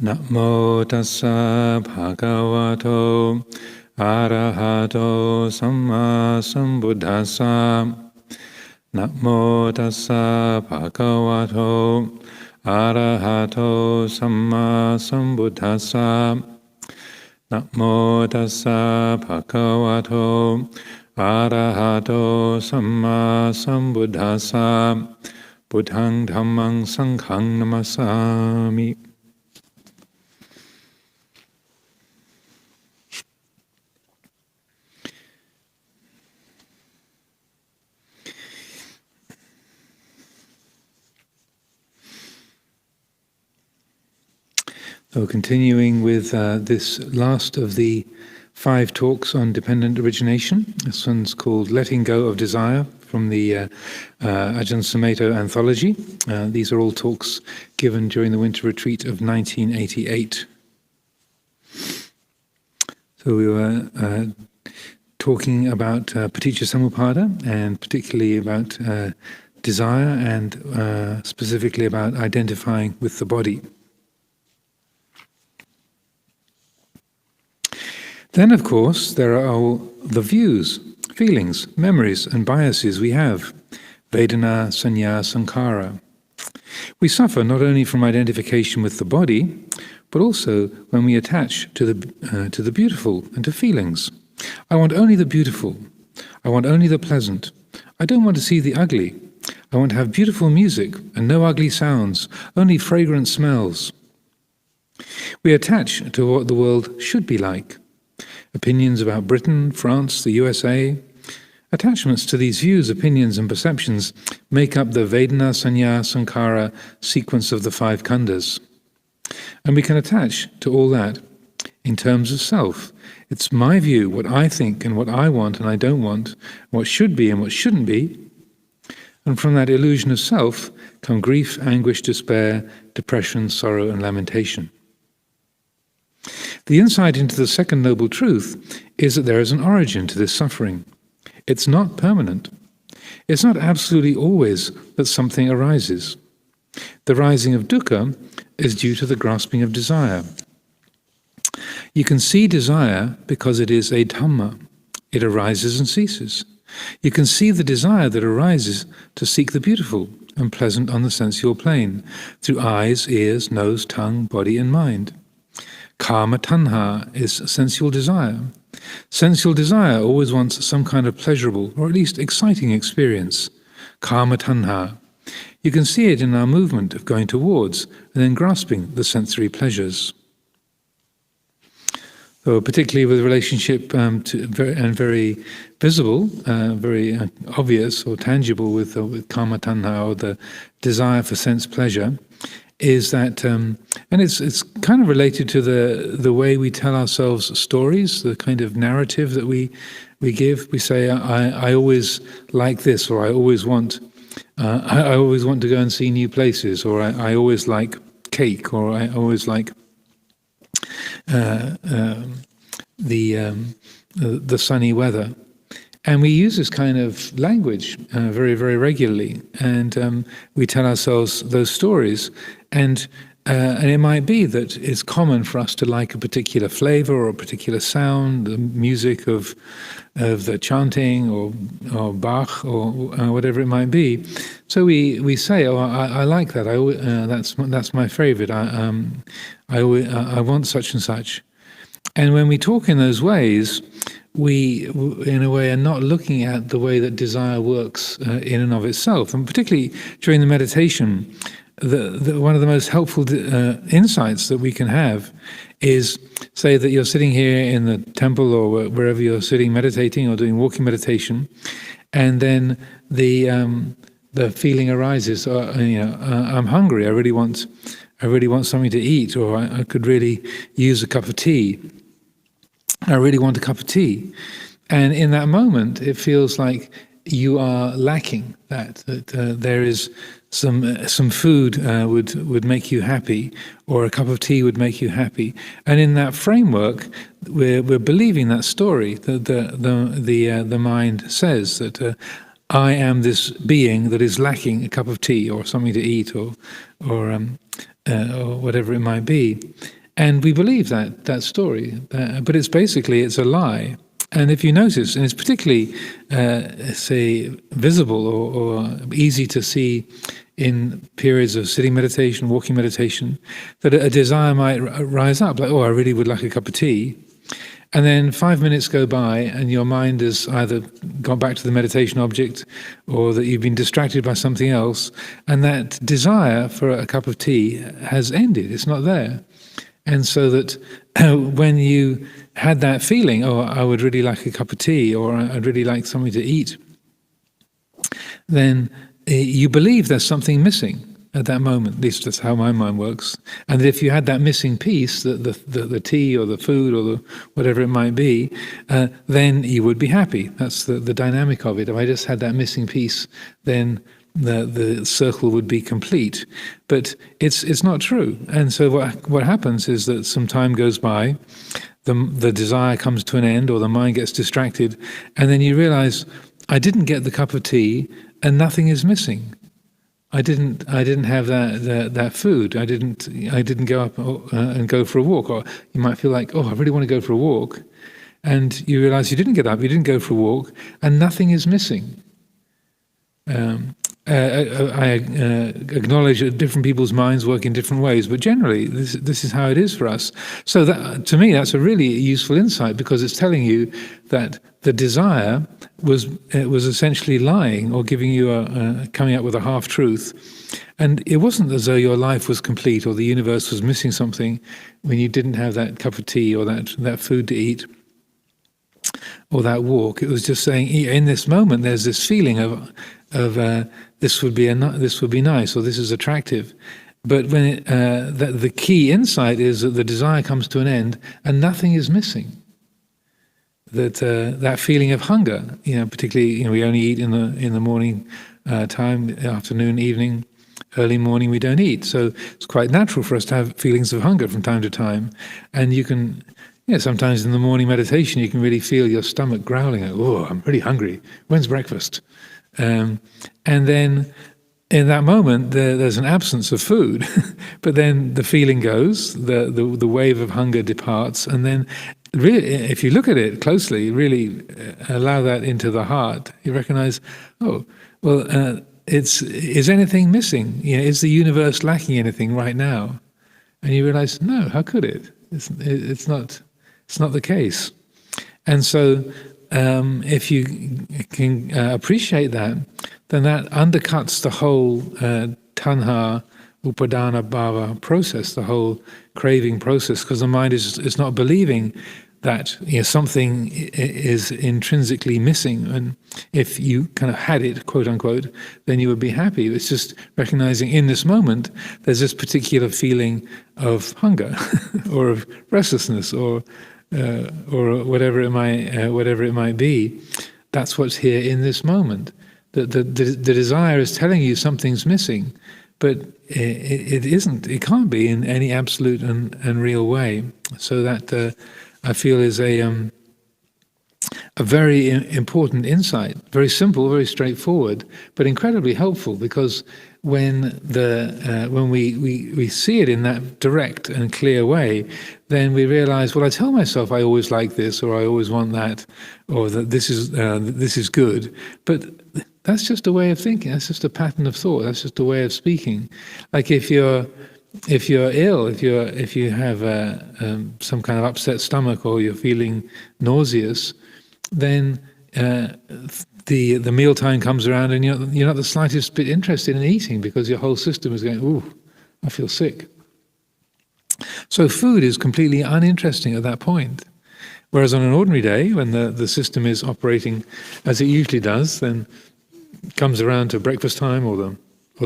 Namo tassa bhagavato arahato samma sambuddhassa. Namo tassa bhagavato arahato samma sambuddhassa. Namo tassa bhagavato arahato samma sambuddhassa. Buddhang dhammang sanghang namasami. So continuing with this last of the 5 talks on dependent origination. This one's called Letting Go of Desire from the Ajahn Sumedho anthology. These are all talks given during the winter retreat of 1988. So we were talking about paticca samuppada, and particularly about desire, and specifically about identifying with the body. Then, of course, there are all the views, feelings, memories, and biases we have. Vedana, sanya, sankhara. We suffer not only from identification with the body, but also when we attach to the beautiful and to feelings. I want only the beautiful. I want only the pleasant. I don't want to see the ugly. I want to have beautiful music and no ugly sounds, only fragrant smells. We attach to what the world should be like. Opinions about Britain, France, the USA. Attachments to these views, opinions, and perceptions make up the Vedana, Sanya, Sankhara sequence of the 5 khandhas. And we can attach to all that in terms of self. It's my view, what I think and what I want and I don't want, what should be and what shouldn't be. And from that illusion of self come grief, anguish, despair, depression, sorrow, and lamentation. The insight into the second noble truth is that there is an origin to this suffering. It's not permanent. It's not absolutely always that something arises. The rising of dukkha is due to the grasping of desire. You can see desire because it is a Dhamma. It arises and ceases. You can see the desire that arises to seek the beautiful and pleasant on the sensual plane, through eyes, ears, nose, tongue, body, and mind. Kama tanha is sensual desire. Sensual desire always wants some kind of pleasurable or at least exciting experience. Kama tanha. You can see it in our movement of going towards and then grasping the sensory pleasures. So particularly with relationship and very visible, very obvious or tangible with kama tanha, or the desire for sense pleasure, is that, and it's kind of related to the way we tell ourselves stories, the kind of narrative that we give. We say, I always like this, or I always want to go and see new places, or I always like cake, or I always like the sunny weather. And we use this kind of language very, very regularly, and we tell ourselves those stories. And it might be that it's common for us to like a particular flavor or a particular sound, the music of the chanting or Bach or whatever it might be. So we say, "Oh, I like that. That's my favorite. I want such and such." And when we talk in those ways, we, in a way, are not looking at the way that desire works in and of itself. And particularly during the meditation, one of the most helpful insights that we can have is, say that you're sitting here in the temple or wherever you're sitting meditating or doing walking meditation, and then the feeling arises, I'm hungry, I really want something to eat, or I could really use a cup of tea. I really want a cup of tea. And in that moment, it feels like you are lacking that there is some food would make you happy, or a cup of tea would make you happy. And in that framework, we're believing that story that the mind says that I am this being that is lacking a cup of tea or something to eat, or or whatever it might be. And we believe that story, but it's a lie. And if you notice, and it's particularly, say, visible or easy to see in periods of sitting meditation, walking meditation, that a desire might rise up, like, oh, I really would like a cup of tea. And then 5 minutes go by and your mind has either gone back to the meditation object or that you've been distracted by something else, and that desire for a cup of tea has ended, it's not there. And so that when you had that feeling, oh, I would really like a cup of tea, or I'd really like something to eat, then you believe there's something missing at that moment. At least that's how my mind works. And that if you had that missing piece, the tea or the food or whatever it might be, then you would be happy. That's the dynamic of it. If I just had that missing piece, then the circle would be complete. But it's not true. And so what happens is that some time goes by, the desire comes to an end, or the mind gets distracted, and then you realize, I didn't get the cup of tea and nothing is missing. I didn't have that food. I didn't go up and go for a walk. Or you might feel like, oh, I really want to go for a walk, and you realize you didn't get up, you didn't go for a walk, and nothing is missing. I acknowledge that different people's minds work in different ways, but generally this is how it is for us. So that, to me, that's a really useful insight, because it's telling you that the desire was essentially lying, or giving you coming up with a half truth, and it wasn't as though your life was complete or the universe was missing something when you didn't have that cup of tea or that food to eat or that walk. It was just saying, in this moment, there's this feeling of this would be nice, or this is attractive. But when the key insight is that the desire comes to an end and nothing is missing. That feeling of hunger, particularly, we only eat in the morning time, afternoon, evening, early morning we don't eat. So it's quite natural for us to have feelings of hunger from time to time, and you can. Sometimes in the morning meditation you can really feel your stomach growling, like, oh, I'm really hungry, when's breakfast? And then in that moment there's an absence of food, but then the feeling goes, the wave of hunger departs, and then really, if you look at it closely, really allow that into the heart, you recognize, oh, well, is anything missing? Is the universe lacking anything right now? And you realize, no, how could it? It's not the case. And so if you can appreciate that, then that undercuts the whole tanha upadana bhava process, the whole craving process, because the mind is not believing that something is intrinsically missing, and if you kind of had it, quote unquote, then you would be happy. It's just recognizing in this moment there's this particular feeling of hunger or of restlessness or whatever it might be. That's what's here in this moment. The desire is telling you something's missing, but it isn't. It can't be in any absolute and real way. So that I feel is a very important insight. Very simple, very straightforward, but incredibly helpful, because when we see it in that direct and clear way, then we realize, well, I tell myself I always like this, or I always want that, or that this is good, but that's just a way of thinking. That's just a pattern of thought. That's just a way of speaking. Like if you're ill, if you have some kind of upset stomach, or you're feeling nauseous, then the mealtime comes around and you're not the slightest bit interested in eating, because your whole system is going, ooh, I feel sick. So food is completely uninteresting at that point. Whereas on an ordinary day, when the system is operating as it usually does, then it comes around to breakfast time or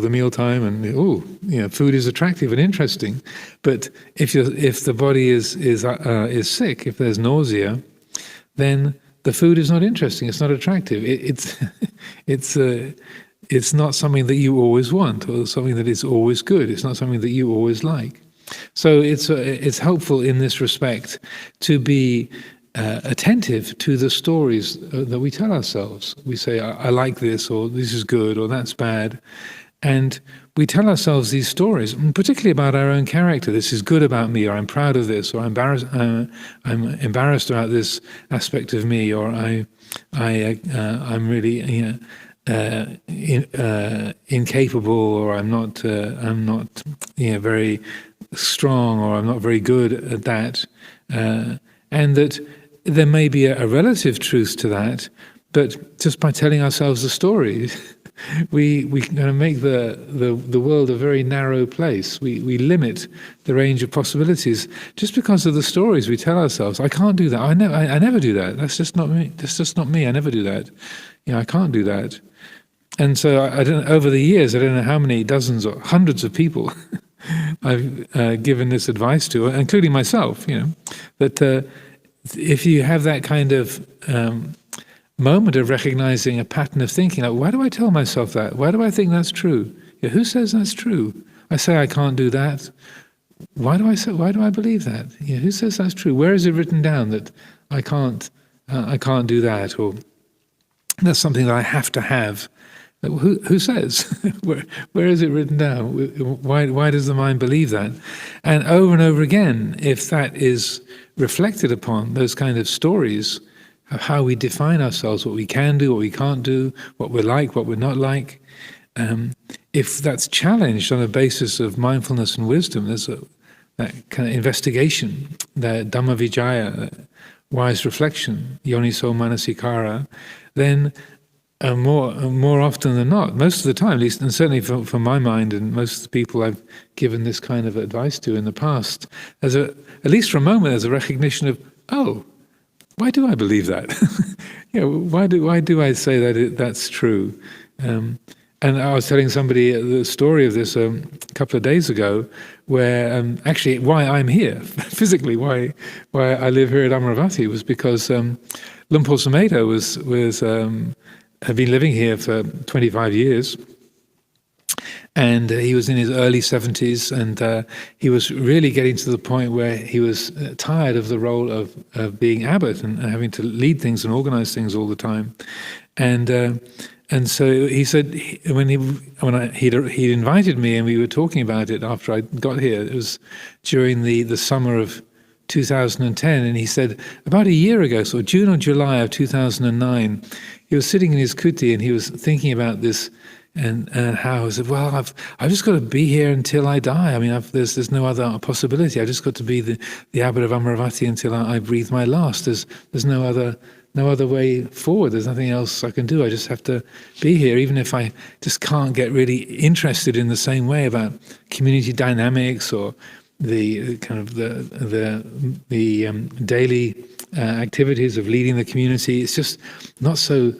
the meal time, and food is attractive and interesting. But if the body is sick, if there's nausea, then the food is not interesting. It's not attractive. It's not something that you always want, or something that is always good. It's not something that you always like. So it's helpful in this respect to be attentive to the stories that we tell ourselves. We say, I like this, or this is good, or that's bad. And we tell ourselves these stories, particularly about our own character. This is good about me, or I'm proud of this, or I'm embarrassed about this aspect of me, or I'm really incapable, or I'm not very strong, or I'm not very good at that, and that there may be a relative truth to that, but just by telling ourselves the story, we kind of make the world a very narrow place. We limit the range of possibilities just because of the stories we tell ourselves. I can't do that. I never do that. That's just not me. That's just not me. I never do that. I can't do that. And so I don't. Over the years, I don't know how many dozens or hundreds of people I've given this advice to, including myself. That if you have that kind of moment of recognizing a pattern of thinking, like, why do I tell myself that? Why do I think that's true? Who says that's true? I say I can't do that. Why do I believe that? Who says that's true? Where is it written down that I can't do that, or that's something that I have to have? Who says? Where is it written down? Why does the mind believe that? And over again, if that is reflected upon, those kind of stories of how we define ourselves, what we can do, what we can't do, what we're like, what we're not like, if that's challenged on a basis of mindfulness and wisdom, there's that kind of investigation, that Dhamma Vijaya, wise reflection, yoniso manasikara, then more often than not, most of the time, at least, and certainly for my mind and most of the people I've given this kind of advice to in the past, at least for a moment, there's a recognition of, oh, why do I believe that? Why do I say that that's true? And I was telling somebody the story of this a couple of days ago, where actually why I'm here physically, why I live here at Amaravati, was because Luang Por Sumedho had been living here for 25 years. And he was in his early 70s, and he was really getting to the point where he was tired of the role of being abbot and having to lead things and organize things all the time. And so he said, he'd invited me, and we were talking about it after I got here. It was during the summer of 2010, and he said about a year ago, so June or July of 2009, he was sitting in his kuti and he was thinking about this. And how I said, well, I've just got to be here until I die. I mean, there's no other possibility. I've just got to be the abbot of Amaravati until I breathe my last. There's no other way forward. There's nothing else I can do. I just have to be here, even if I just can't get really interested in the same way about community dynamics or the kind of the daily activities of leading the community. It's just not so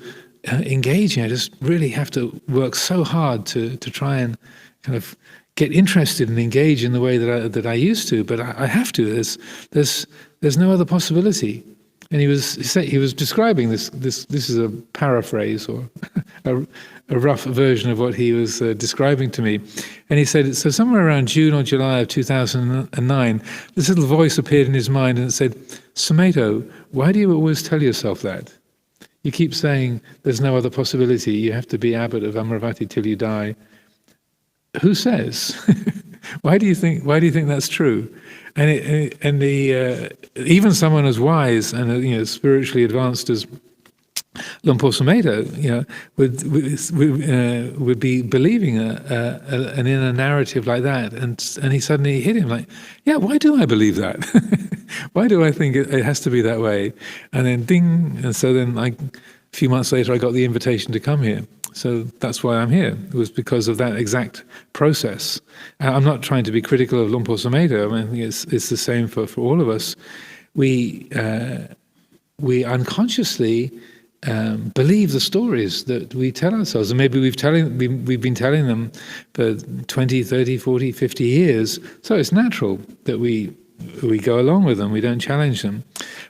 engaging. I just really have to work so hard to try and kind of get interested and engage in the way that I used to. But I have to. There's no other possibility. And he was describing this. This is a paraphrase or a rough version of what he was describing to me. And he said, so somewhere around June or July of 2009, this little voice appeared in his mind and it said, Sumedho, why do you always tell yourself that? You keep saying there's no other possibility. You have to be abbot of Amaravati till you die. Who says? Why do you think that's true? And even someone as wise and spiritually advanced as Luang Por Sumedho, would be believing an inner narrative like that, and he suddenly hit him like, yeah, why do I believe that? Why do I think it has to be that way? And then ding, and so then a few months later I got the invitation to come here. So that's why I'm here. It was because of that exact process. I'm not trying to be critical of Luang Por Sumedho. I mean, it's the same for all of us. We unconsciously believe the stories that we tell ourselves, and maybe we've been telling them for 20, 30, 40, 50 years. So it's natural that we go along with them. We don't challenge them.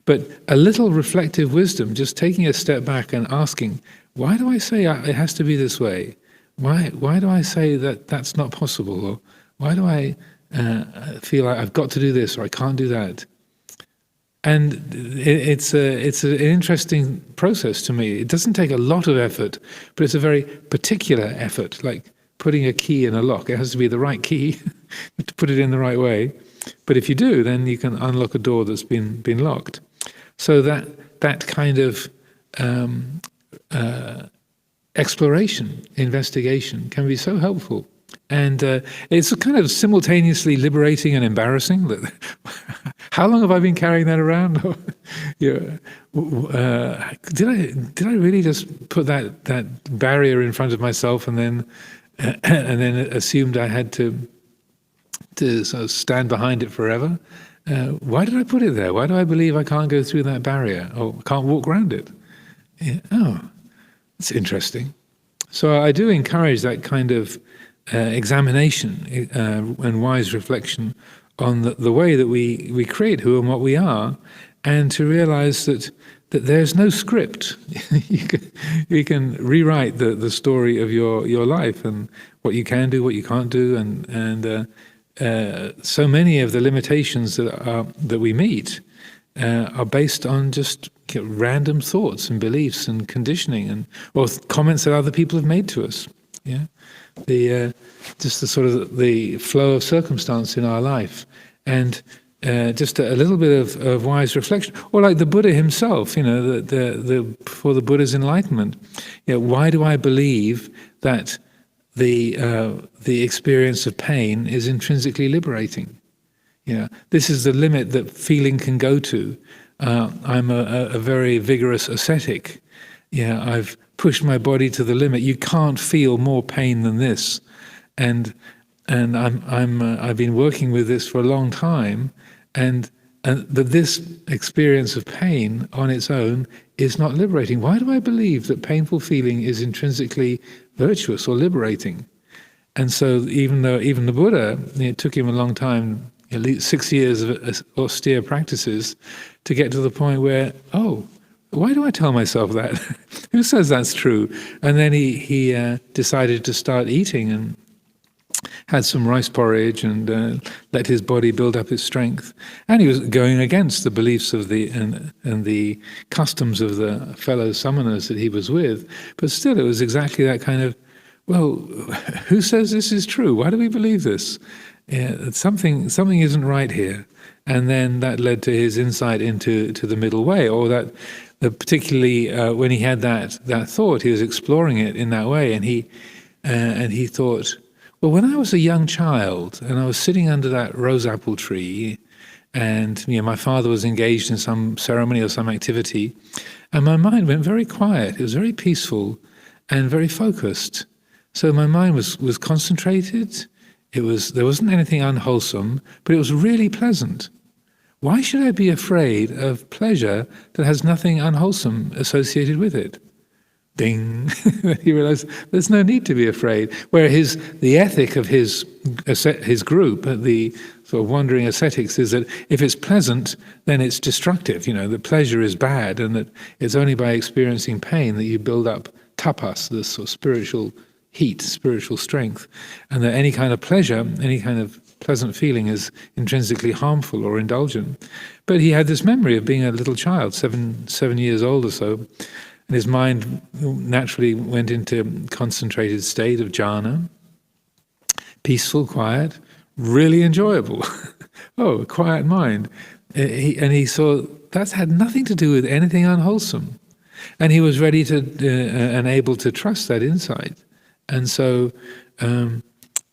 But a little reflective wisdom, just taking a step back and asking, why do I say it has to be this way? Why do I say that that's not possible? Or why do I feel like I've got to do this or I can't do that? And it's an interesting process to me. It doesn't take a lot of effort, but it's a very particular effort. Like, putting a key in a lock. It has to be the right key to put it in the right way. But if you do, then you can unlock a door that's been locked. So that kind of exploration, investigation can be so helpful. And it's kind of simultaneously liberating and embarrassing. That how long have I been carrying that around? Did I really just put that barrier in front of myself and then assumed I had to sort of stand behind it forever? Why did I put it there? Why do I believe I can't go through that barrier or can't walk around it? Yeah, oh, it's interesting. So I do encourage that kind of examination and wise reflection on the way that we create who and what we are, and to realize that there's no script. you can rewrite the story of your life and what you can do, what you can't do, and so many of the limitations that we meet are based on just random thoughts and beliefs and conditioning or comments that other people have made to us. Yeah, just the sort of the flow of circumstance in our life, and just a little bit of wise reflection, or like the Buddha himself. For the Buddha's enlightenment, why do I believe that the experience of pain is intrinsically liberating? This is the limit that feeling can go to. I'm a very vigorous ascetic. I've pushed my body to the limit. You can't feel more pain than this, and I've been working with this for a long time, and that this experience of pain on its own is not liberating. Why do I believe that painful feeling is intrinsically virtuous or liberating? And so even the Buddha, it took him a long time, at least 6 years of austere practices, to get to the point where, why do I tell myself that? Who says that's true? And then he decided to start eating and had some rice porridge and let his body build up its strength. And he was going against the beliefs of and the customs of the fellow summoners that he was with. But still, it was exactly that kind of, well, who says this is true? Why do we believe this? Something isn't right here. And then that led to his insight into the middle way, or that particularly when he had that thought, he was exploring it in that way, and he thought, well, when I was a young child and I was sitting under that rose apple tree, and my father was engaged in some ceremony or some activity, and my mind went very quiet. It was very peaceful and very focused. So my mind was concentrated. There wasn't anything unwholesome, but it was really pleasant. Why should I be afraid of pleasure that has nothing unwholesome associated with it? Ding! He realized there's no need to be afraid. Where the ethic of his group, the sort of wandering ascetics, is that if it's pleasant, then it's destructive. That pleasure is bad, and that it's only by experiencing pain that you build up tapas, this sort of spiritual heat, spiritual strength, and that any kind of pleasure, any kind of pleasant feeling is intrinsically harmful or indulgent. But he had this memory of being a little child, seven years old or so, and his mind naturally went into a concentrated state of jhana, peaceful, quiet, really enjoyable. A quiet mind. He saw that had nothing to do with anything unwholesome. And he was ready to and able to trust that insight. And so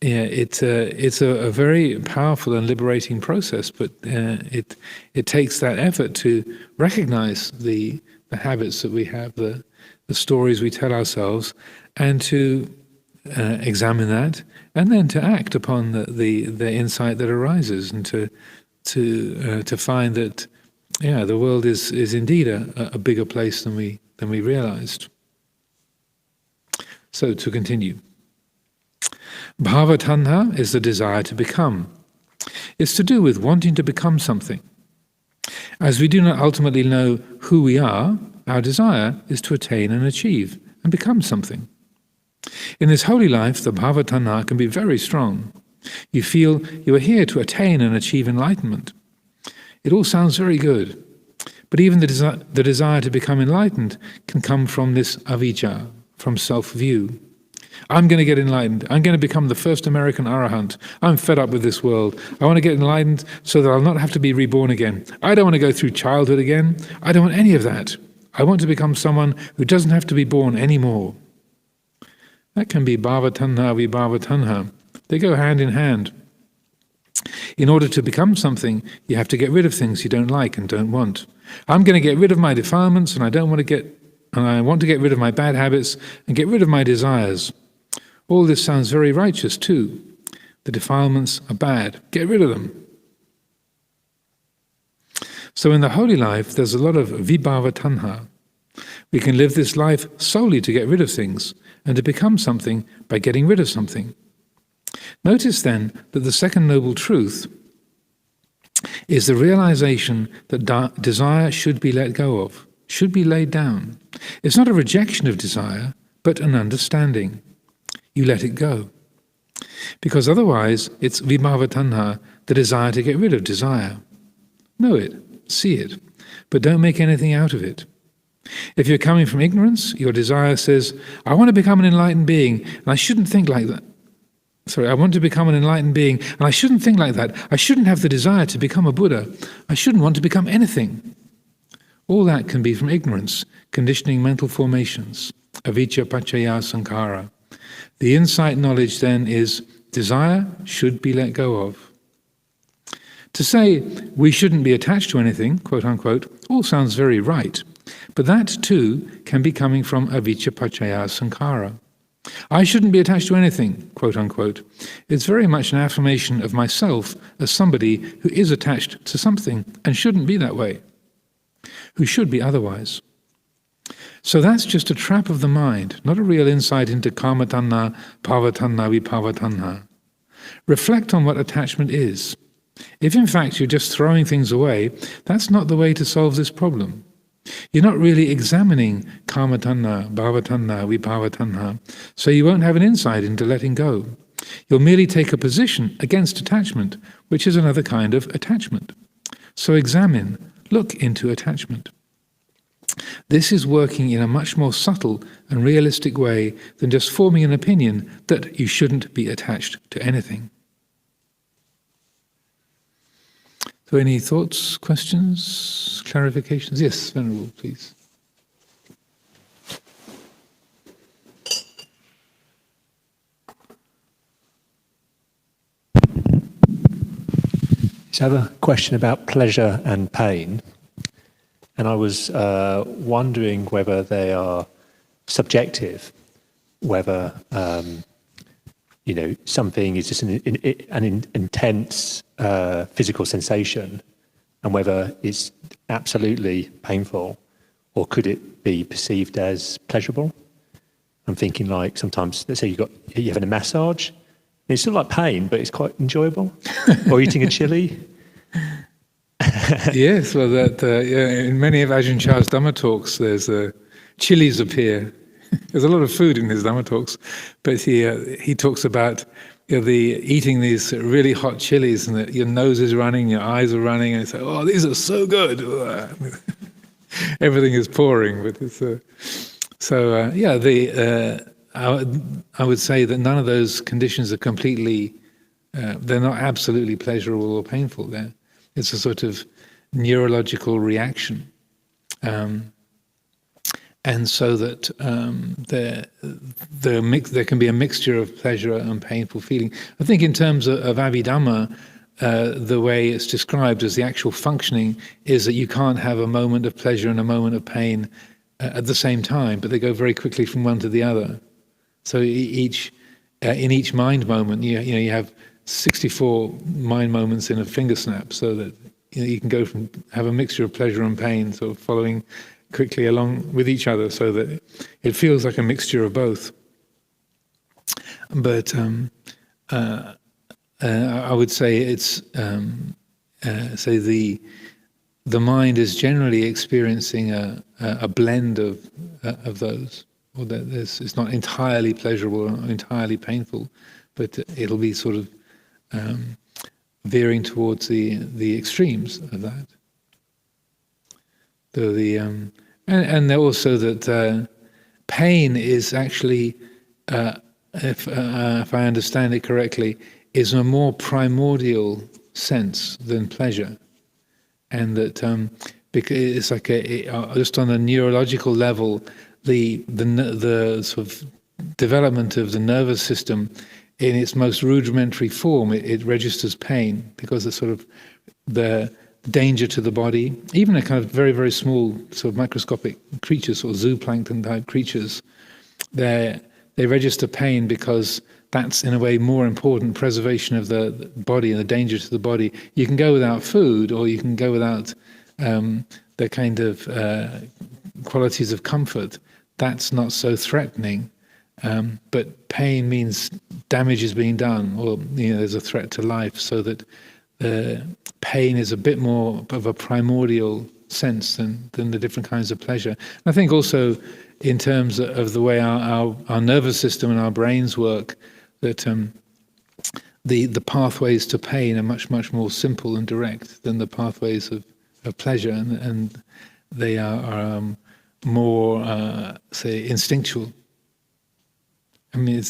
it's a very powerful and liberating process, but it takes that effort to recognize the habits that we have, the stories we tell ourselves, and to examine that, and then to act upon the insight that arises, and to find that the world is indeed a bigger place than we realized. So to continue. Bhava tanha is the desire to become. It's to do with wanting to become something. As we do not ultimately know who we are, our desire is to attain and achieve and become something. In this holy life, the bhava tanha can be very strong. You feel you are here to attain and achieve enlightenment. It all sounds very good, but even the desire to become enlightened can come from this avijja, from self-view. I'm going to get enlightened. I'm going to become the first American Arahant. I'm fed up with this world. I want to get enlightened so that I'll not have to be reborn again. I don't want to go through childhood again. I don't want any of that. I want to become someone who doesn't have to be born anymore. That can be bhava tanha, vibhava tanha. They go hand in hand. In order to become something, you have to get rid of things you don't like and don't want. I'm going to get rid of my defilements, and I want to get rid of my bad habits and get rid of my desires. All this sounds very righteous too. The defilements are bad. Get rid of them. So in the holy life, there's a lot of vibhava tanha. We can live this life solely to get rid of things and to become something by getting rid of something. Notice then that the second noble truth is the realization that desire should be let go of, should be laid down. It's not a rejection of desire, but an understanding. You let it go. Because otherwise, it's vibhava tanha, the desire to get rid of desire. Know it, see it, but don't make anything out of it. If you're coming from ignorance, your desire says, I want to become an enlightened being, and I shouldn't think like that. I want to become an enlightened being, and I shouldn't think like that. I shouldn't have the desire to become a Buddha. I shouldn't want to become anything. All that can be from ignorance, conditioning mental formations, avijja paccaya sankhara. The insight knowledge then is desire should be let go of. To say we shouldn't be attached to anything, quote unquote, all sounds very right, but that too can be coming from avijja paccaya sankhara. I shouldn't be attached to anything, quote unquote. It's very much an affirmation of myself as somebody who is attached to something and shouldn't be that way, who should be otherwise. So that's just a trap of the mind, not a real insight into kama tanha, bhava tanha, vibhava tanha. Reflect on what attachment is. If in fact you're just throwing things away, that's not the way to solve this problem. You're not really examining kama tanha, bhava tanha, vibhava tanha, so you won't have an insight into letting go. You'll merely take a position against attachment, which is another kind of attachment. So examine, look into attachment. This is working in a much more subtle and realistic way than just forming an opinion that you shouldn't be attached to anything. So any thoughts, questions, clarifications? Yes, Venerable, please. So I have a question about pleasure and pain. And I was wondering whether they are subjective, whether something is just an intense physical sensation, and whether it's absolutely painful, or could it be perceived as pleasurable? I'm thinking like sometimes, let's say you're having a massage, and it's still like pain, but it's quite enjoyable, or eating a chili. Yes, well, in many of Ajahn Chah's Dhamma talks, there's chilies appear. There's a lot of food in his Dhamma talks, but he talks about eating these really hot chilies, and that your nose is running, your eyes are running, and it's like, oh, these are so good. Everything is pouring. But it's, I would say that none of those conditions are completely. They're not absolutely pleasurable or painful. It's a sort of neurological reaction. And so that there can be a mixture of pleasure and painful feeling. I think in terms of Abhidhamma, the way it's described as the actual functioning is that you can't have a moment of pleasure and a moment of pain at the same time, but they go very quickly from one to the other. So in each mind moment, you have 64 mind moments in a finger snap, so that you can go from have a mixture of pleasure and pain, sort of following quickly along with each other, so that it feels like a mixture of both. But I would say it's the mind is generally experiencing a blend of those, or that it's not entirely pleasurable or entirely painful, but it'll be sort of veering towards the extremes of that. So and also that pain is actually if I understand it correctly, is a more primordial sense than pleasure, and that because it's like just on a neurological level, the sort of development of the nervous system in its most rudimentary form, it registers pain because it's sort of the danger to the body. Even a kind of very, very small sort of microscopic creatures, or zooplankton type creatures, they register pain because that's in a way more important preservation of the body and the danger to the body. You can go without food, or you can go without the kind of qualities of comfort. That's not so threatening. But pain means damage is being done, or there's a threat to life, so that pain is a bit more of a primordial sense than the different kinds of pleasure. And I think also in terms of the way our nervous system and our brains work, that the pathways to pain are much, much more simple and direct than the pathways of pleasure, and they are more, say, instinctual. I mean,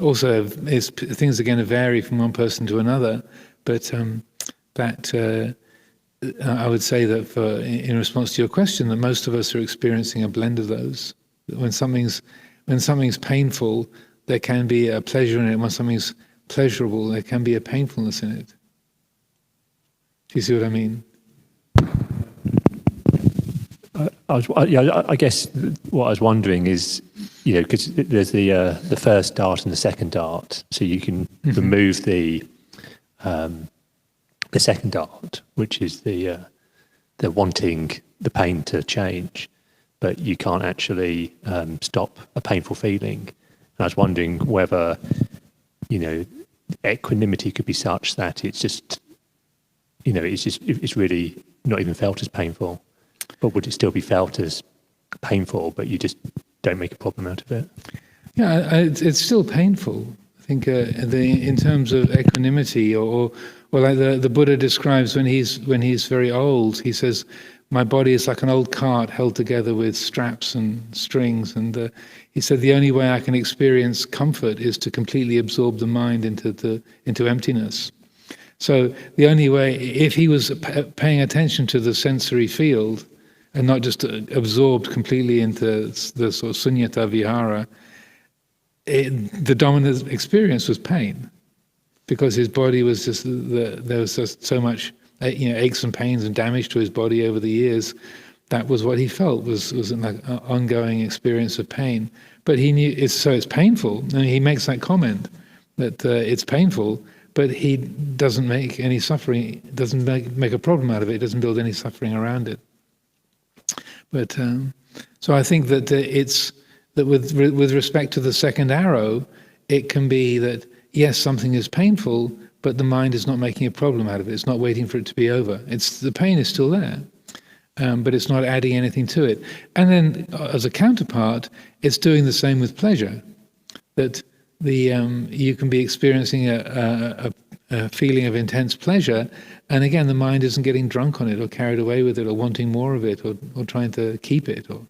also things are going to vary from one person to another, but I would say that in response to your question, that most of us are experiencing a blend of those. When something's painful, there can be a pleasure in it. When something's pleasurable, there can be a painfulness in it. Do you see what I mean? I guess what I was wondering is, because there's the first dart and the second dart, so you can remove the second dart, which is the wanting the pain to change, but you can't actually stop a painful feeling. And I was wondering whether equanimity could be such that it's just it's really not even felt as painful. But would it still be felt as painful, but you just don't make a problem out of it? Yeah, it's still painful. I think in terms of equanimity, or like the Buddha describes when he's very old, he says, "My body is like an old cart held together with straps and strings." And he said, "The only way I can experience comfort is to completely absorb the mind into emptiness." So the only way, if he was paying attention to the sensory field, and not just absorbed completely into the sort of sunyata vihara, the dominant experience was pain, because his body was just there was just so much aches and pains and damage to his body over the years. That was what he felt was an ongoing experience of pain. But he knew it's painful, and he makes that comment that it's painful, but he doesn't make any suffering, doesn't make a problem out of it, doesn't build any suffering around it. But so I think that it's that with respect to the second arrow, it can be that yes, something is painful, but the mind is not making a problem out of it. It's not waiting for it to be over. The pain is still there, but it's not adding anything to it. And then, as a counterpart, it's doing the same with pleasure. That you can be experiencing a feeling of intense pleasure, and again, the mind isn't getting drunk on it, or carried away with it, or wanting more of it, or trying to keep it, or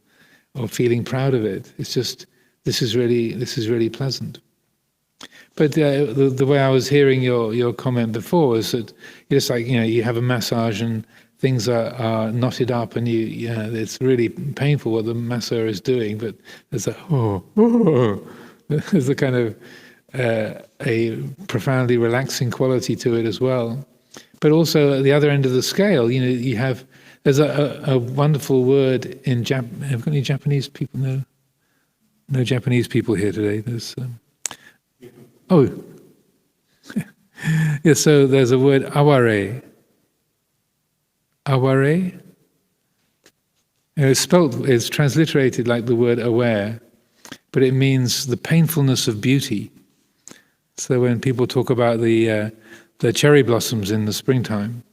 feeling proud of it. It's just this is really pleasant. But the way I was hearing your comment before is that it's like you have a massage and things are knotted up, and it's really painful what the masseur is doing. But there's there's a kind of a profoundly relaxing quality to it as well. But also at the other end of the scale, there's a wonderful word in have we got any Japanese people? No Japanese people here today. There's yeah. So there's a word aware. Aware. It's transliterated like the word aware, but it means the painfulness of beauty. So when people talk about the cherry blossoms in the springtime,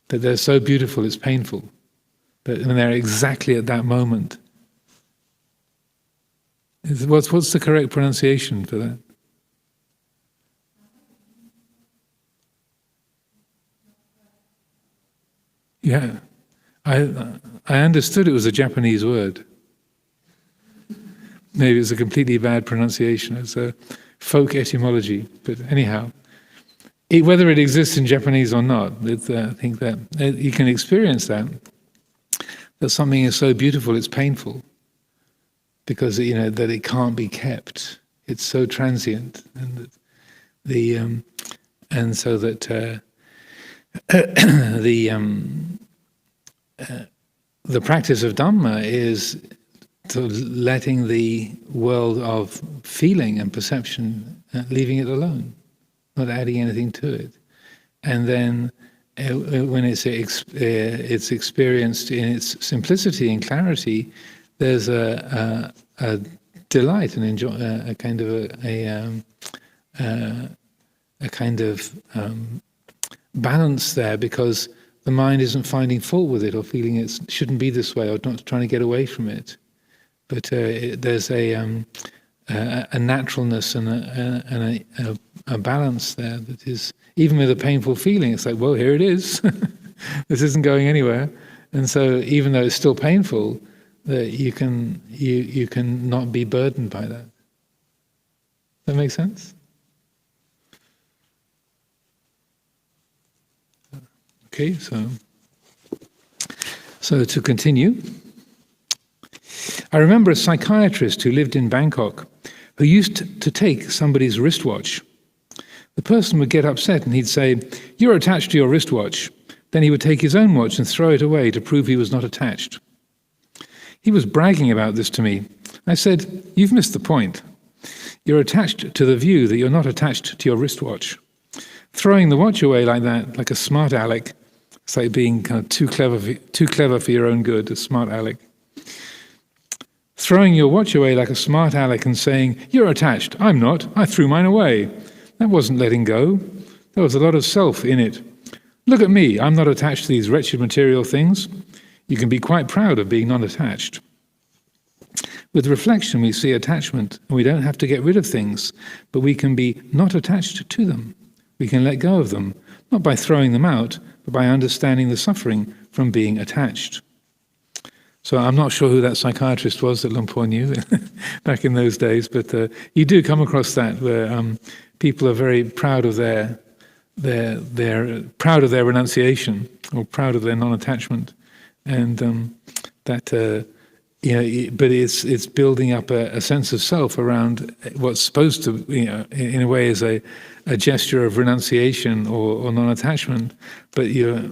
that they're so beautiful it's painful, but when they're exactly at that moment. What's the correct pronunciation for that? Yeah, I understood it was a Japanese word. Maybe it's a completely bad pronunciation. It's a folk etymology. But anyhow, whether it exists in Japanese or not, I think that you can experience that something is so beautiful it's painful, because that it can't be kept. It's so transient, and and so that the practice of Dhamma is to letting the world of feeling and perception, leaving it alone, not adding anything to it, and then when it's experienced in its simplicity and clarity, there's a delight and enjoy, a kind of balance there, because the mind isn't finding fault with it or feeling it shouldn't be this way or not trying to get away from it. But there's a naturalness and a balance there that is, even with a painful feeling, it's like, well, here it is. This isn't going anywhere. And so even though it's still painful, that you can not be burdened by that. That make sense? Okay, so to continue. I remember a psychiatrist who lived in Bangkok who used to take somebody's wristwatch. The person would get upset and he'd say, "You're attached to your wristwatch." Then he would take his own watch and throw it away to prove he was not attached. He was bragging about this to me. I said, "You've missed the point. You're attached to the view that you're not attached to your wristwatch. Throwing the watch away like that, like a smart aleck, it's like being kind of too clever for your own good, a smart aleck. Throwing your watch away like a smart aleck and saying, 'You're attached, I'm not, I threw mine away.' That wasn't letting go. There was a lot of self in it. Look at me, I'm not attached to these wretched material things." You can be quite proud of being non-attached. With reflection, we see attachment, and we don't have to get rid of things, but we can be not attached to them. We can let go of them, not by throwing them out, but by understanding the suffering from being attached. So I'm not sure who that psychiatrist was that Luang Por knew back in those days, but you do come across that where people are very proud of their renunciation, or proud of their non-attachment, and but it's building up a sense of self around what's supposed to, in a way, is a gesture of renunciation or non-attachment. But you're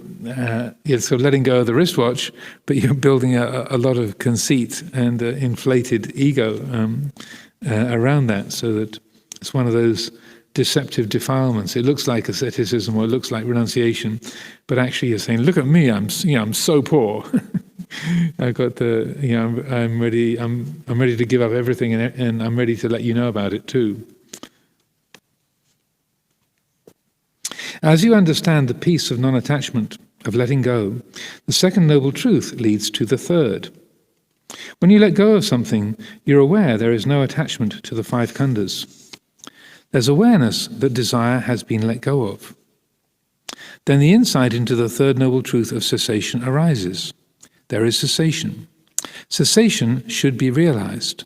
sort of letting go of the wristwatch, but you're building a lot of conceit and inflated ego around that, so that it's one of those deceptive defilements. It looks like asceticism or it looks like renunciation, but actually you're saying, "Look at me, I'm so poor. I've got I'm ready to give up everything, and I'm ready to let you know about it too." As you understand the peace of non-attachment, of letting go, the second noble truth leads to the third. When you let go of something, you're aware there is no attachment to the five khandhas. There's awareness that desire has been let go of. Then the insight into the third noble truth of cessation arises. There is cessation. Cessation should be realized.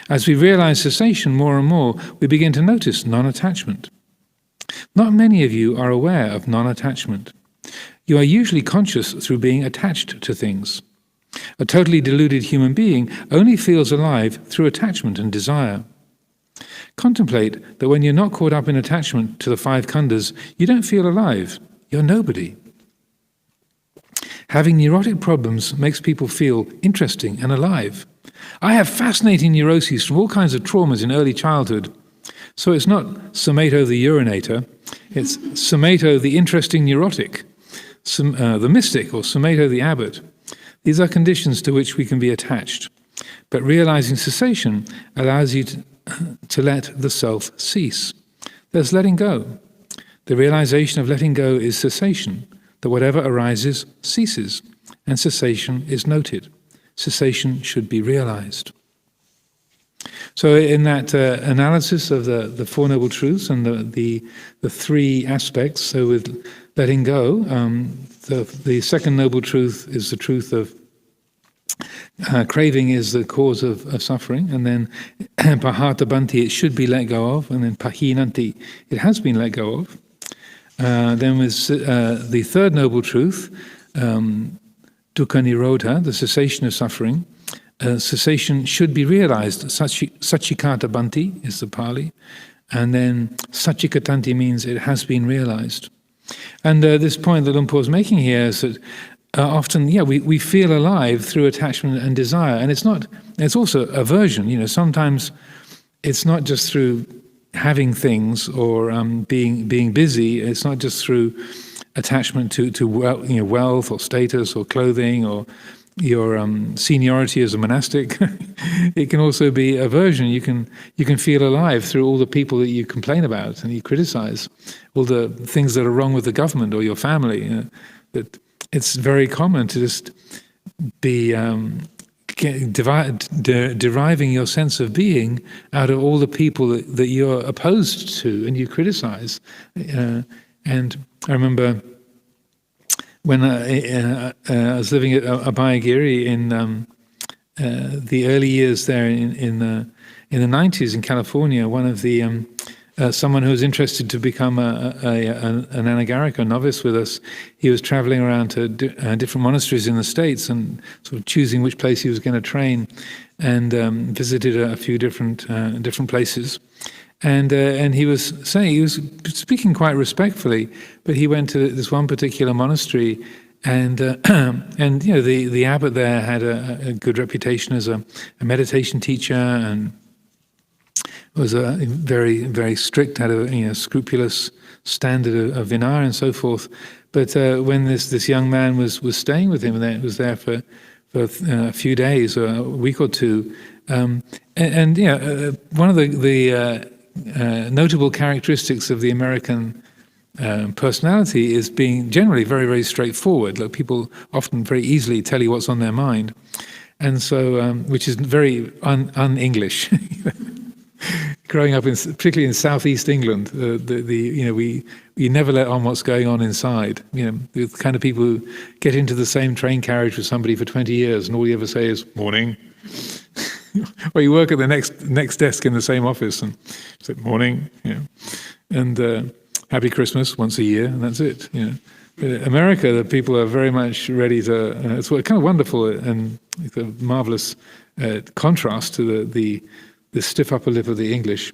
As we realize cessation more and more, we begin to notice non-attachment. Not many of you are aware of non-attachment. You are usually conscious through being attached to things. A totally deluded human being only feels alive through attachment and desire. Contemplate that when you're not caught up in attachment to the five khandhas, you don't feel alive. You're nobody. Having neurotic problems makes people feel interesting and alive. I have fascinating neuroses from all kinds of traumas in early childhood. So it's not Sumedho the urinator, it's Sumedho the interesting neurotic, the mystic, or Sumedho the abbot. These are conditions to which we can be attached. But realizing cessation allows you to let the self cease. There's letting go. The realization of letting go is cessation, that whatever arises ceases, and cessation is noted. Cessation should be realized. So in that analysis of the Four Noble Truths and the three aspects, so with letting go, the second Noble Truth is the truth of Craving is the cause of suffering, and then pahata banti, it should be let go of, and then pahinanti, it has been let go of. Then with the third noble truth, dukkha nirodha, the cessation of suffering. Cessation should be realized. Sachikata banti is the Pali, and then sachikatanti means it has been realized. And this point that Luang Por is making here is that often, we feel alive through attachment and desire, and it's also aversion. Sometimes it's not just through having things or being busy. It's not just through attachment to wealth or status or clothing or your seniority as a monastic. It can also be aversion. You can feel alive through all the people that you complain about and you criticize, all the things that are wrong with the government or your family. That it's very common to just be deriving your sense of being out of all the people that you're opposed to and you criticize. And I remember when I was living at Abhayagiri in the early years there in the 90s in California, one of the someone who was interested to become an anagarika, novice with us, he was traveling around to different monasteries in the States and sort of choosing which place he was going to train, and visited a few different places. And he was saying, he was speaking quite respectfully, but he went to this one particular monastery, and the abbot there had a good reputation as a meditation teacher, and was a very, very strict, had a scrupulous standard of vinaya and so forth. But when this young man was staying with him, and was there for a few days or a week or two, one of the notable characteristics of the American personality is being generally very, very straightforward. Like, people often very easily tell you what's on their mind, and so which is very un-English. Growing up particularly in southeast England, we never let on what's going on inside. The kind of people who get into the same train carriage with somebody for 20 years, and all you ever say is "morning." Or you work at the next desk in the same office and say "morning," and "Happy Christmas" once a year, and that's it. In America, the people are very much ready to. It's kind of wonderful and it's a marvelous contrast to the stiff upper lip of the English.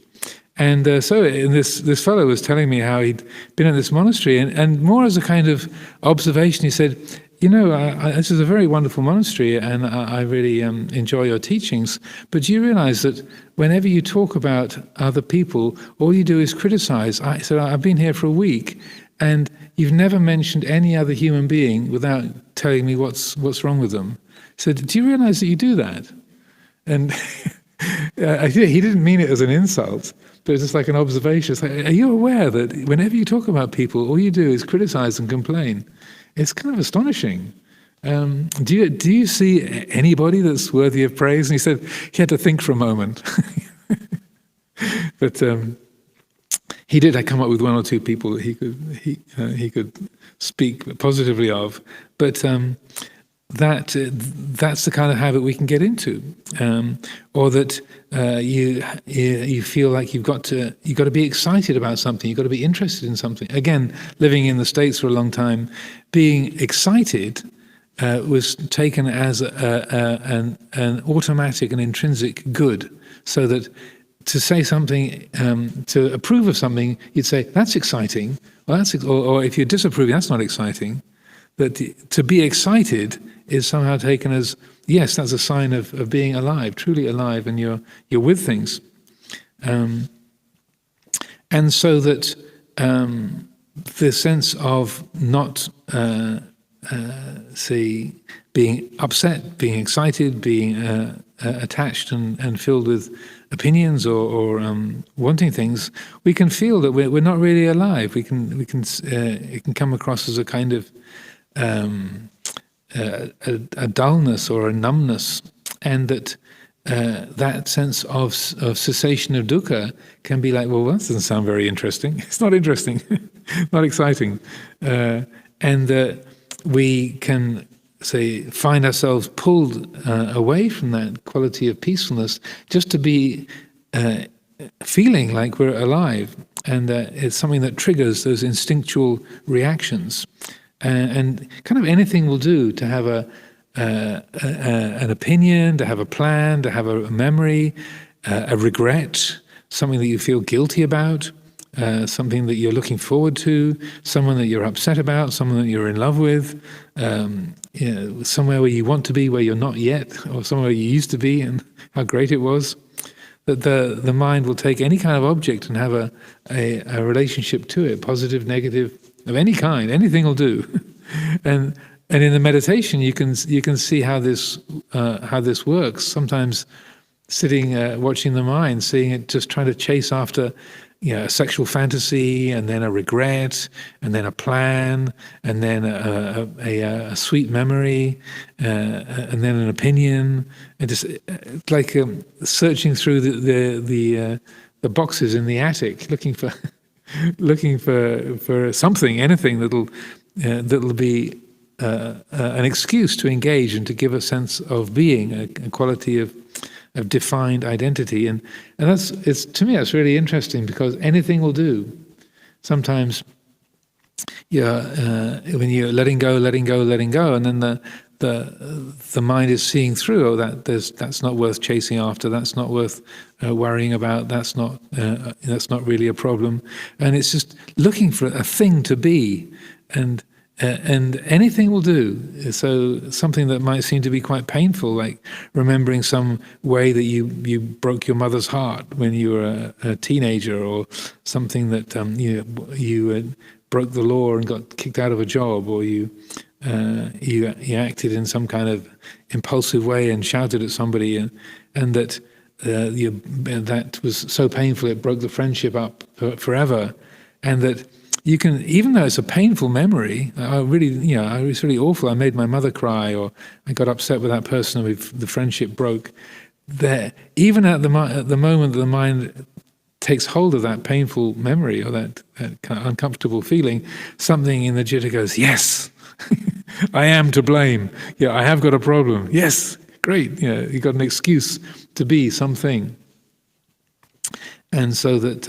And so this fellow was telling me how he'd been in this monastery, and more as a kind of observation, he said, this is a very wonderful monastery, and I really enjoy your teachings, but do you realize that whenever you talk about other people, all you do is criticize? I said, I've been here for a week, and you've never mentioned any other human being without telling me what's wrong with them. He said, do you realize that you do that? And he didn't mean it as an insult, but it's just like an observation. It's like, are you aware that whenever you talk about people, all you do is criticize and complain? It's kind of astonishing. Do you see anybody that's worthy of praise? And he said he had to think for a moment. But he did come up with one or two people that he could speak positively of. But that's the kind of habit we can get into, or that you feel like you've got to be excited about something, you've got to be interested in something. Again, living in the States for a long time, being excited was taken as an automatic and intrinsic good, so that to say something, to approve of something, you'd say that's exciting, or if you're disapproving, that's not exciting. That to be excited is somehow taken as, yes, that's a sign of being alive, truly alive, and you're with things. And so that the sense of not, being upset, being excited, being attached and filled with opinions or wanting things, we can feel that we're not really alive. It can come across as a kind of a dullness or a numbness, and that sense of cessation of dukkha can be like, well, that doesn't sound very interesting. It's not interesting, not exciting, and that we can find ourselves pulled away from that quality of peacefulness, just to be feeling like we're alive, and it's something that triggers those instinctual reactions, and kind of anything will do to have an opinion, to have a plan, to have a memory, a regret, something that you feel guilty about, something that you're looking forward to, someone that you're upset about, someone that you're in love with, somewhere where you want to be where you're not yet, or somewhere you used to be and how great it was. That the mind will take any kind of object and have a relationship to it, positive, negative, of any kind. Anything will do. And in the meditation, you can see how this works. Sometimes sitting, watching the mind, seeing it just trying to chase after, a sexual fantasy, and then a regret, and then a plan, and then a sweet memory, and then an opinion, and just like searching through the boxes in the attic, looking for something, anything that'll be an excuse to engage and to give a sense of being, a quality of defined identity, and to me that's really interesting, because anything will do. Sometimes, when you're letting go, and then the mind is seeing through. That's not worth chasing after. That's not worth worrying about. That's not really a problem, and it's just looking for a thing to be, and anything will do. So something that might seem to be quite painful, like remembering some way that you broke your mother's heart when you were a teenager, or something that you broke the law and got kicked out of a job, or you acted in some kind of impulsive way and shouted at somebody, and that that was so painful it broke the friendship up forever, and that you can, even though it's a painful memory, it was really awful. I made my mother cry, or I got upset with that person, the friendship broke. There, even at the moment that the mind takes hold of that painful memory, or that kind of uncomfortable feeling, something in the citta goes, yes, I am to blame. Yeah, I have got a problem. Yes, great. You got an excuse to be something, and so that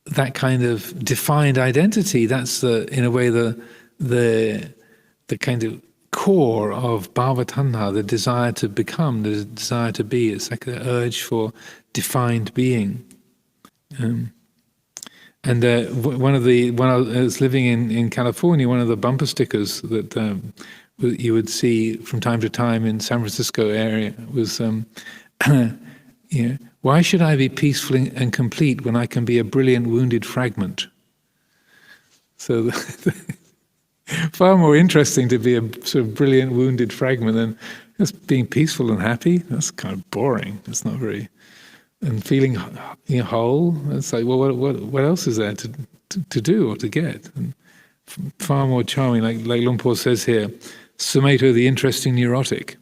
that kind of defined identity, that's in a way the kind of core of bhava tanha, the desire to become, the desire to be. It's like the urge for defined being. And when I was living in California, one of the bumper stickers that you would see from time to time in San Francisco area was, why should I be peaceful and complete when I can be a brilliant wounded fragment? So far more interesting to be a sort of brilliant wounded fragment than just being peaceful and happy. That's kind of boring. It's not very... And feeling whole, it's like, well, what else is there to do or to get? And far more charming, like Luang Por says here, Sumedho, the interesting neurotic.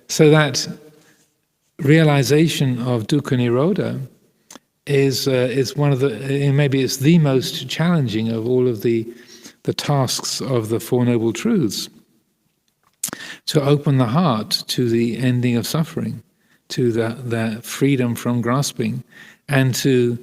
So that realization of dukkha nirodha is one of the, maybe it's the most challenging of all of the tasks of the Four Noble Truths. To open the heart to the ending of suffering, to the freedom from grasping, and to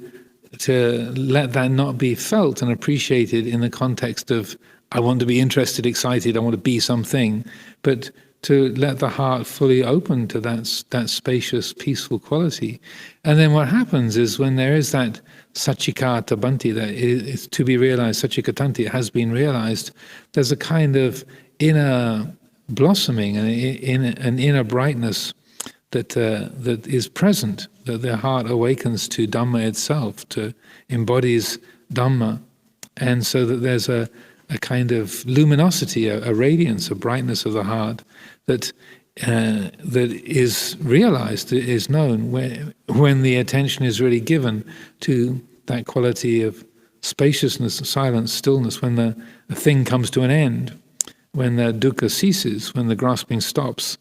let that not be felt and appreciated in the context of, I want to be interested, excited, I want to be something, but to let the heart fully open to that spacious, peaceful quality. And then what happens is, when there is that sachikata bhanti, that is to be realized, sachikatanti, it has been realized, there's a kind of inner blossoming and an inner brightness that is present, that their heart awakens to Dhamma itself, to embodies Dhamma, and so that there's a kind of luminosity, a radiance, a brightness of the heart that is realized, is known when the attention is really given to that quality of spaciousness, silence, stillness, when the thing comes to an end, when the dukkha ceases, when the grasping stops.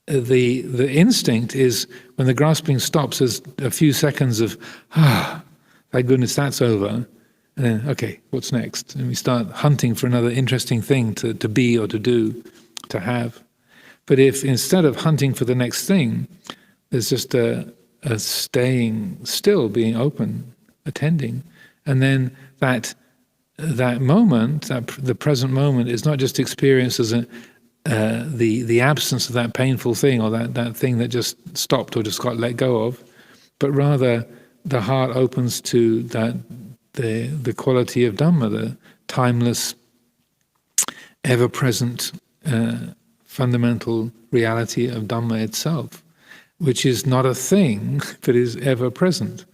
The instinct is, when the grasping stops, there's a few seconds of, thank goodness that's over. And then, okay, what's next? And we start hunting for another interesting thing to be or to do, to have. But if instead of hunting for the next thing, there's just a staying still, being open, attending, and then that moment, the present moment, is not just experienced as the absence of that painful thing or that thing that just stopped or just got let go of, but rather the heart opens to the quality of Dhamma, the timeless, ever-present, fundamental reality of Dhamma itself, which is not a thing, but is ever-present.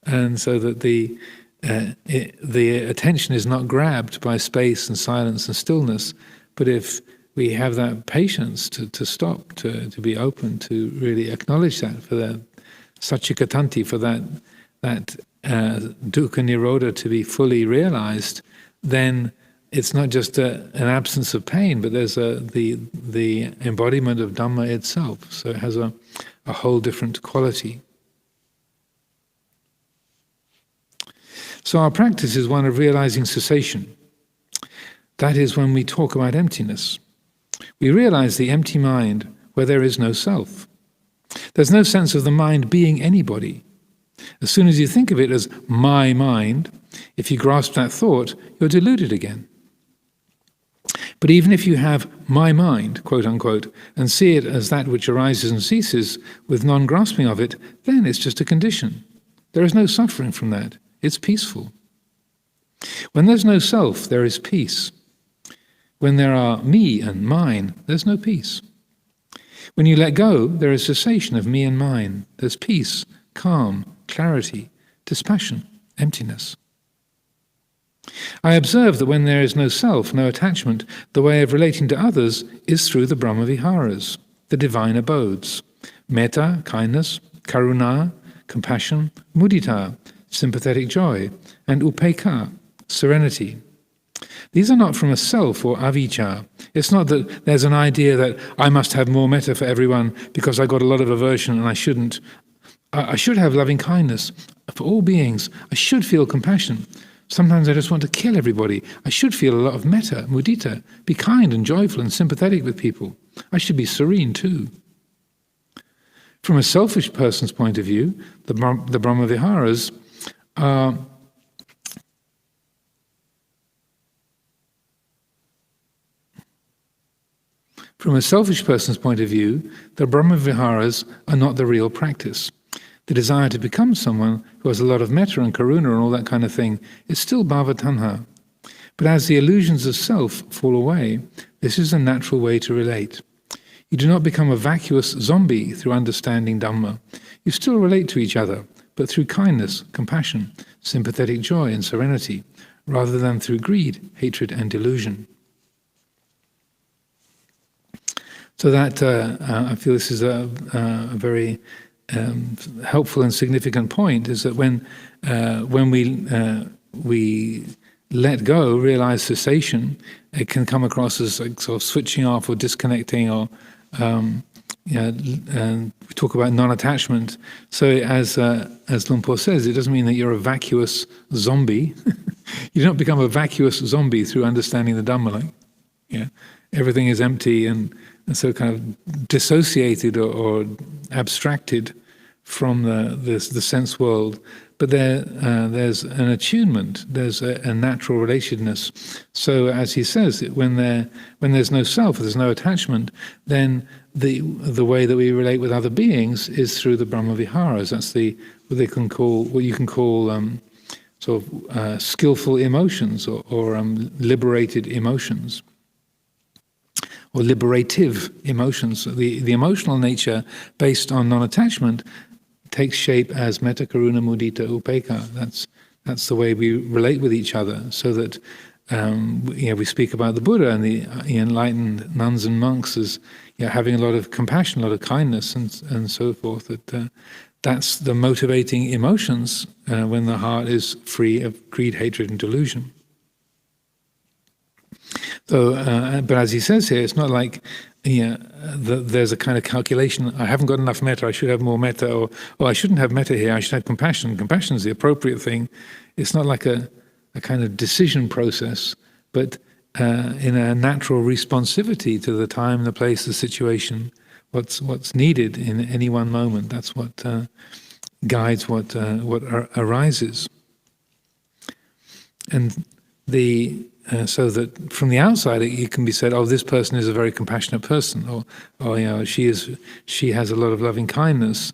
And so that the attention is not grabbed by space and silence and stillness, but if we have that patience to stop, to be open, to really acknowledge that, for that satchikatanti, for that dukkha nirodha to be fully realized, then it's not just an absence of pain, but there's the embodiment of Dhamma itself. So it has a whole different quality. So our practice is one of realizing cessation. That is when we talk about emptiness. We realize the empty mind where there is no self. There's no sense of the mind being anybody. As soon as you think of it as my mind, if you grasp that thought, you're deluded again. But even if you have my mind, quote unquote, and see it as that which arises and ceases with non-grasping of it, then it's just a condition. There is no suffering from that. It's peaceful. When there's no self, there is peace. When there are me and mine, there's no peace. When you let go, there is cessation of me and mine. There's peace, calm, clarity, dispassion, emptiness. I observe that when there is no self, no attachment, the way of relating to others is through the Brahma-viharas, the divine abodes. Metta, kindness, karuna, compassion, mudita, sympathetic joy, and upekkha, serenity. These are not from a self or avijja. It's not that there's an idea that I must have more metta for everyone because I got a lot of aversion and I shouldn't. I should have loving kindness for all beings. I should feel compassion. Sometimes I just want to kill everybody. I should feel a lot of metta, mudita, be kind and joyful and sympathetic with people. I should be serene too. From a selfish person's point of view, the Brahma-viharas are From a selfish person's point of view, the Brahma-viharas are not the real practice. The desire to become someone who has a lot of metta and karuna and all that kind of thing is still bhava-tanha. But as the illusions of self fall away, this is a natural way to relate. You do not become a vacuous zombie through understanding Dhamma. You still relate to each other, but through kindness, compassion, sympathetic joy and serenity, rather than through greed, hatred and delusion. So that, I feel this is a very helpful and significant point, is that when we let go, realize cessation, it can come across as like sort of switching off or disconnecting, or we talk about non-attachment. So as Luang Por says, it doesn't mean that you're a vacuous zombie. You don't become a vacuous zombie through understanding the Dhamma. Everything is empty and so kind of dissociated or abstracted from the sense world. But there's an attunement, there's a natural relatedness. So as he says, when there's no self, there's no attachment, then the way that we relate with other beings is through the Brahma-viharas. That's what you can call sort of skillful emotions or liberated emotions, or liberative emotions. The emotional nature based on non-attachment takes shape as metta, karuna, mudita, upekkha. That's the way we relate with each other, so that we speak about the Buddha and the enlightened nuns and monks as having a lot of compassion, a lot of kindness, and so forth. That's the motivating emotions when the heart is free of greed, hatred, and delusion. So, but as he says here, it's not like there's a kind of calculation. I haven't got enough metta. I should have more metta, or I shouldn't have metta here. I should have compassion. Compassion is the appropriate thing. It's not like kind of decision process, but in a natural responsivity to the time, the place, the situation, what's needed in any one moment. That's what guides what arises. And so that from the outside it can be said, oh, this person is a very compassionate person, or she has a lot of loving kindness.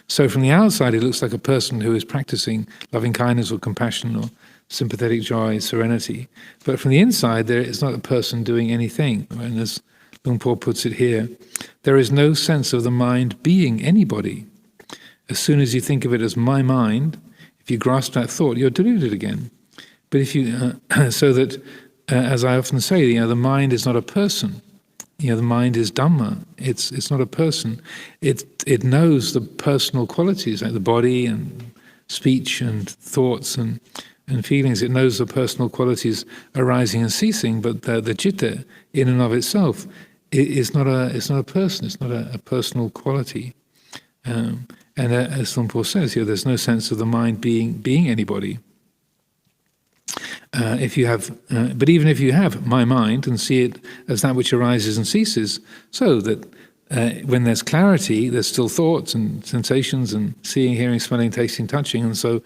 So from the outside it looks like a person who is practicing loving kindness or compassion or sympathetic joy, serenity. But from the inside it's not a person doing anything. And as Luang Por puts it here, there is no sense of the mind being anybody. As soon as you think of it as my mind, if you grasp that thought, you're deluded again. But if you, so that, as I often say, the mind is not a person. The mind is Dhamma. It's not a person. It knows the personal qualities, like the body and speech and thoughts and feelings. It knows the personal qualities arising and ceasing. But the citta, in and of itself, is not a person. It's not a personal quality. And as Luang Por says here, there's no sense of the mind being anybody. But even if you have my mind and see it as that which arises and ceases, so that when there's clarity, there's still thoughts and sensations and seeing, hearing, smelling, tasting, touching, and so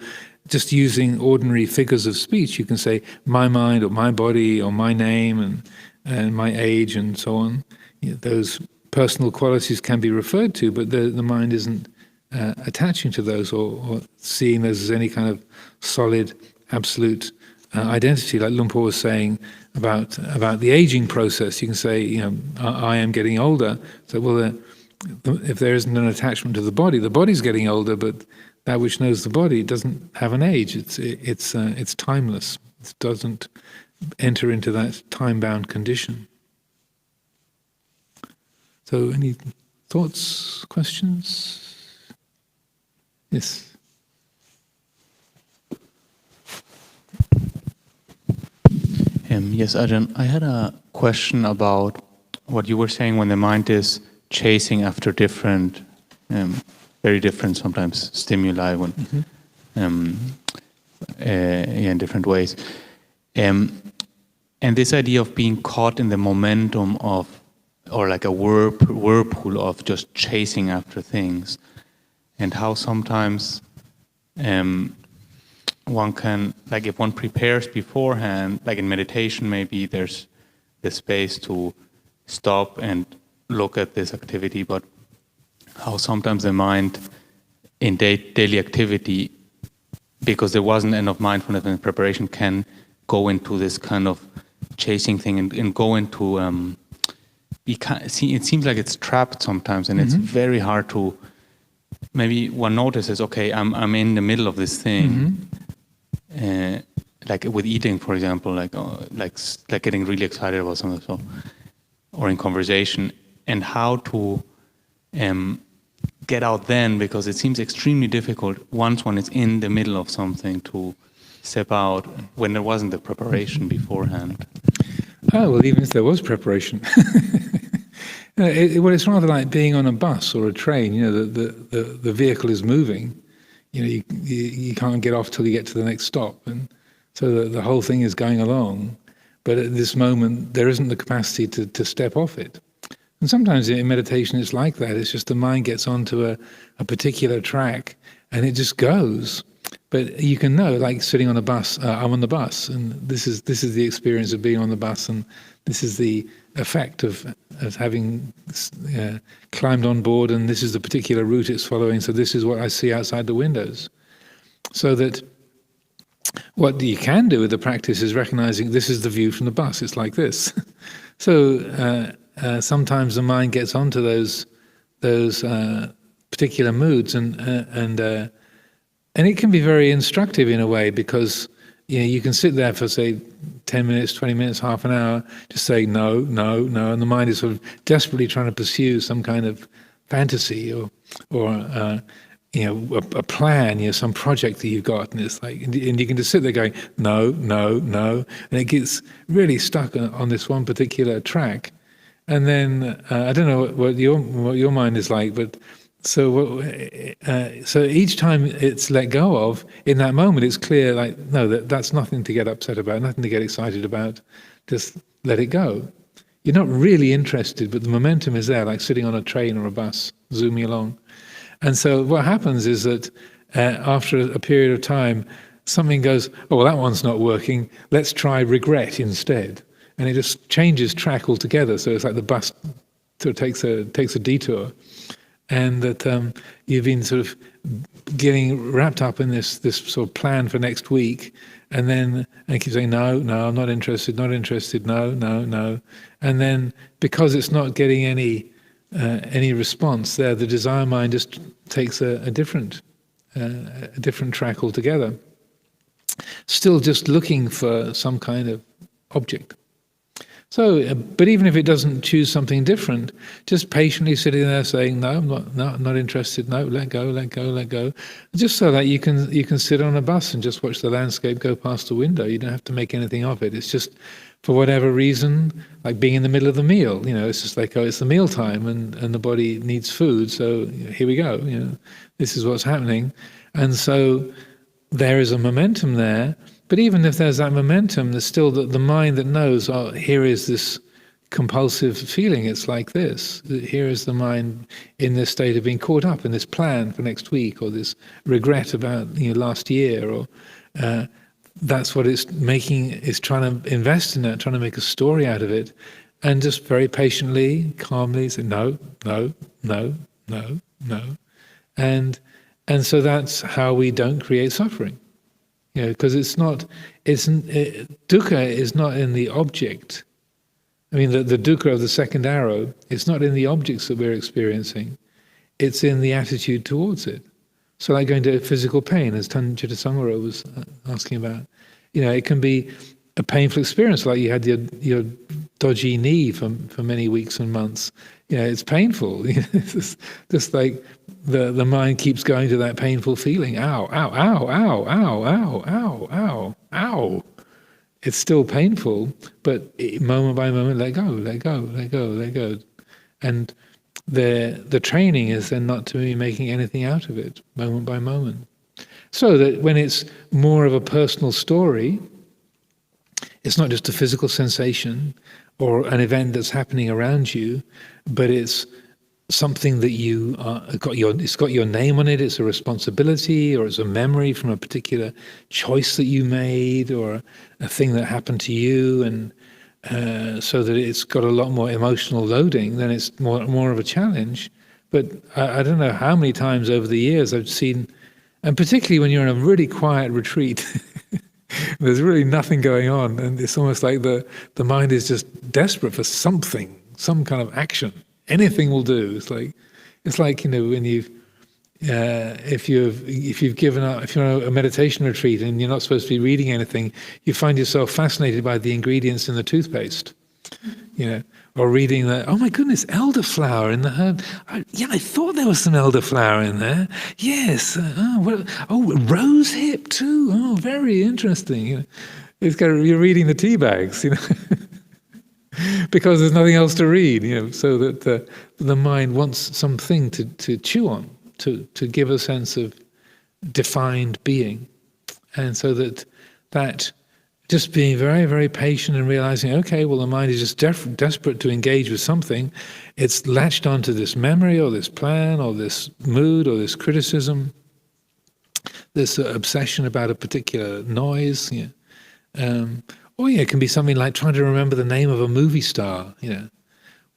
just using ordinary figures of speech, you can say my mind or my body or my name and my age and so on. Those personal qualities can be referred to, but the mind isn't attaching to those or seeing those as any kind of solid, absolute identity, like Luang Por was saying about the aging process. You can say, I am getting older. So, well, if there isn't an attachment to the body's getting older, but that which knows the body doesn't have an age. It's timeless. It doesn't enter into that time-bound condition. So, any thoughts, questions? Yes. Yes, Ajahn, I had a question about what you were saying when the mind is chasing after different, very different sometimes stimuli in different ways. And this idea of being caught in the momentum of, or like a whirlpool of just chasing after things, and how sometimes one can, like if one prepares beforehand, like in meditation maybe there's the space to stop and look at this activity, but how sometimes the mind in daily activity, because there wasn't enough mindfulness and preparation, can go into this kind of chasing thing and go into, it seems like it's trapped sometimes, and it's very hard to, maybe one notices, okay, I'm in the middle of this thing, like with eating, for example, like getting really excited about something, so, or in conversation, and how to get out then, because it seems extremely difficult once one is in the middle of something to step out when there wasn't the preparation beforehand. Oh, well, even if there was preparation. Well, it's rather like being on a bus or a train. The vehicle is moving. You can't get off till you get to the next stop, and so the whole thing is going along. But at this moment, there isn't the capacity to step off it. And sometimes in meditation, it's like that. It's just the mind gets onto a particular track, and it just goes. But you can know, like sitting on a bus, I'm on the bus, and this is the experience of being on the bus, and this is the effect of having climbed on board, and this is the particular route it's following, so this is what I see outside the windows. So that what you can do with the practice is recognizing this is the view from the bus, it's like this. So sometimes the mind gets onto those particular moods, and it can be very instructive in a way, because you can sit there for, say, 10 minutes, 20 minutes, half an hour, just saying no, no, no, and the mind is sort of desperately trying to pursue some kind of fantasy or a plan, some project that you've got, and it's like, and you can just sit there going no, no, no, and it gets really stuck on this one particular track, and then I don't know what your mind is like, but so each time it's let go of, in that moment, it's clear, like, no, that's nothing to get upset about, nothing to get excited about. Just let it go. You're not really interested, but the momentum is there, like sitting on a train or a bus, zooming along. And so what happens is that after a period of time, something goes, oh, well, that one's not working. Let's try regret instead. And it just changes track altogether. So it's like the bus sort of takes a detour. And that you've been sort of getting wrapped up in this sort of plan for next week. And then I keep saying, no, I'm not interested, no. And then because it's not getting any response there, the desire mind just takes a different track altogether. Still just looking for some kind of object. So, but even if it doesn't choose something different, just patiently sitting there saying, no, I'm not interested, no, let go. Just so that you can sit on a bus and just watch the landscape go past the window. You don't have to make anything of it. It's just, for whatever reason, like being in the middle of the meal, it's just like, oh, it's the meal time and the body needs food, so here we go, this is what's happening. And so there is a momentum there. But even if there's that momentum, there's still the mind that knows, oh, here is this compulsive feeling, it's like this. Here is the mind in this state of being caught up in this plan for next week, or this regret about last year, or that's what it's making, it's trying to invest in it, trying to make a story out of it, and just very patiently, calmly say, no. And so that's how we don't create suffering. Because dukkha is not in the object. I mean, the dukkha of the second arrow, it's not in the objects that we're experiencing. It's in the attitude towards it. So like going to physical pain, as Tanjita Sangaro was asking about. It can be a painful experience, like you had your dodgy knee for many weeks and months. It's painful. It's just like the mind keeps going to that painful feeling. Ow, ow, ow, ow, ow, ow, ow, ow, ow. It's still painful, but moment by moment, let go. And the training is then not to be making anything out of it, moment by moment. So that when it's more of a personal story, it's not just a physical sensation or an event that's happening around you, but it's something that it's got your name on it, it's a responsibility, or it's a memory from a particular choice that you made, or a thing that happened to you, and so that it's got a lot more emotional loading, then it's more of a challenge. But I don't know how many times over the years I've seen, and particularly when you're in a really quiet retreat, there's really nothing going on, and it's almost like the mind is just desperate for something, some kind of action. Anything will do. It's like when if you've given up, if you're on a meditation retreat and you're not supposed to be reading anything, you find yourself fascinated by the ingredients in the toothpaste, or reading oh my goodness, elderflower in the herb. I thought there was some elderflower in there. Yes. Rose hip too. Oh, very interesting. You're reading the tea bags, because there's nothing else to read, so that the mind wants something to chew on, to give a sense of defined being. And so that just being very, very patient and realizing, okay, well, the mind is just desperate to engage with something. It's latched onto this memory or this plan or this mood or this criticism, this obsession about a particular noise. It can be something like trying to remember the name of a movie star.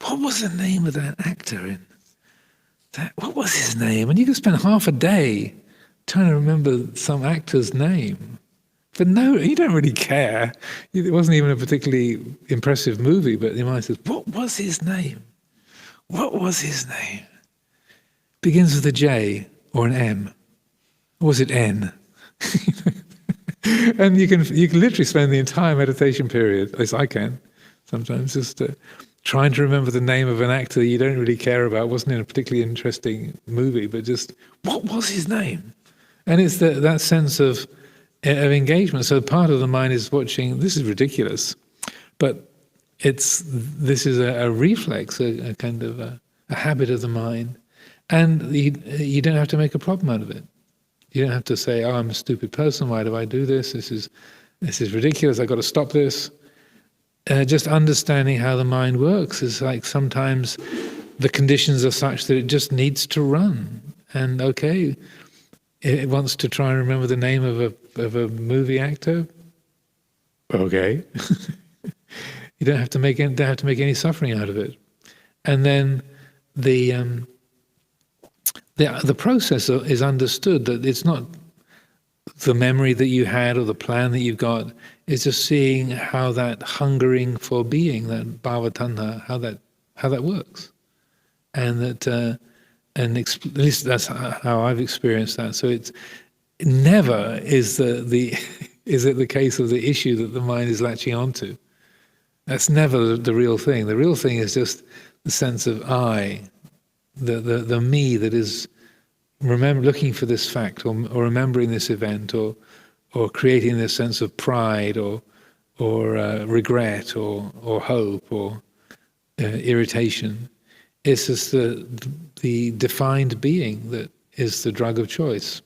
What was the name of that actor in that? What was his name? And you can spend half a day trying to remember some actor's name. But no, you don't really care. It wasn't even a particularly impressive movie, but your mind says, what was his name? What was his name? Begins with a J or an M. Or was it N? And you can literally spend the entire meditation period, at least I can, sometimes, just trying to remember the name of an actor you don't really care about, wasn't in a particularly interesting movie, but just, what was his name? And it's that sense of engagement. So part of the mind is watching, this is ridiculous, but this is a reflex, a kind of a habit of the mind. And you don't have to make a problem out of it. You don't have to say, "Oh, I'm a stupid person. Why do I do this? This is ridiculous. I've got to stop this." Just understanding how the mind works is like sometimes the conditions are such that it just needs to run. And okay, it wants to try and remember the name of a movie actor. Okay, you don't have to make any suffering out of it. And then the process is understood, that it's not the memory that you had or the plan that you've got. It's just seeing how that hungering for being, that bhava tanha, how that works, and that at least that's how I've experienced that. So it never is is it the case of the issue that the mind is latching onto. That's never the real thing. The real thing is just the sense of I, the me that is looking for this fact, or remembering this event, or creating this sense of pride, or regret, or hope, or irritation. It's just the defined being that is the drug of choice,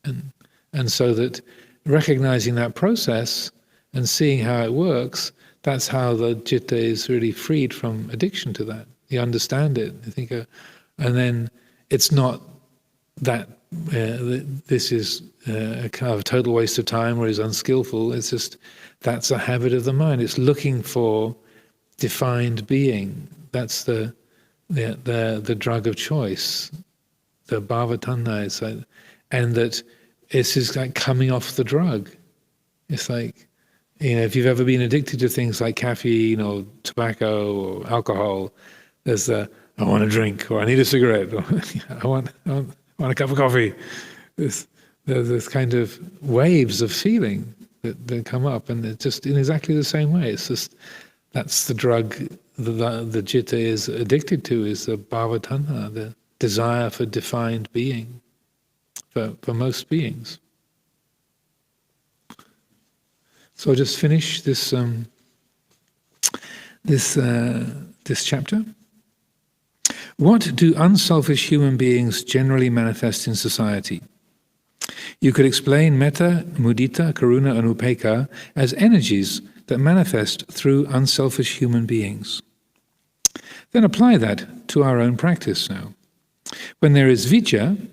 and so that recognizing that process and seeing how it works, that's how the citta is really freed from addiction to that. You understand it. You think, and then it's not that this is a kind of a total waste of time or is unskillful. It's just that's a habit of the mind. It's looking for defined being. That's the drug of choice, the bhava tanha. It's like, and that it's just like coming off the drug. It's like, if you've ever been addicted to things like caffeine or tobacco or alcohol, there's I want a drink, or I need a cigarette, or I want a cup of coffee. There's this kind of waves of feeling that come up, and it's just in exactly the same way. It's just that's the drug the citta is addicted to, is the bhava tanha, the desire for defined being, for most beings. So I'll just finish this this chapter. What do unselfish human beings generally manifest in society? You could explain metta, mudita, karuna, and upekkha as energies that manifest through unselfish human beings. Then apply that to our own practice now. When there is vicca,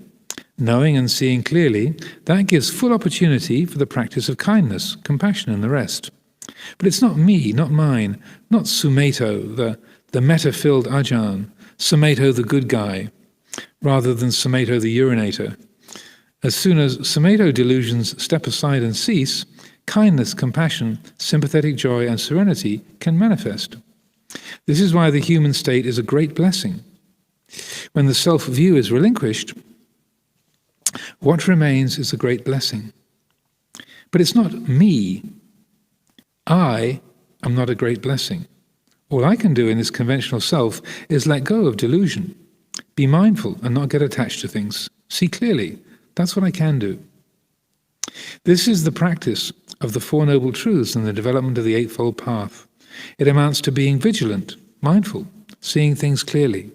knowing and seeing clearly, that gives full opportunity for the practice of kindness, compassion, and the rest. But it's not me, not mine, not Sumedho, the metta-filled Ajahn, Sumedho the good guy, rather than Sumedho the urinator. As soon as Sumedho delusions step aside and cease, kindness, compassion, sympathetic joy, and serenity can manifest. This is why the human state is a great blessing. When the self-view is relinquished, what remains is a great blessing. But it's not me. I am not a great blessing. All I can do in this conventional self is let go of delusion, be mindful and not get attached to things, see clearly. That's what I can do. This is the practice of the Four Noble Truths and the development of the Eightfold Path. It amounts to being vigilant, mindful, seeing things clearly.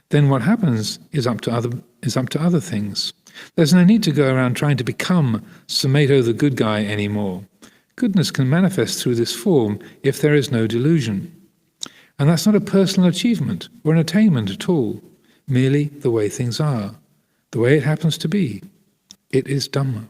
Then what happens is up to other things. There's no need to go around trying to become Sumedho the good guy anymore. Goodness can manifest through this form if there is no delusion. And that's not a personal achievement or an attainment at all, merely the way things are, the way it happens to be. It is Dhamma.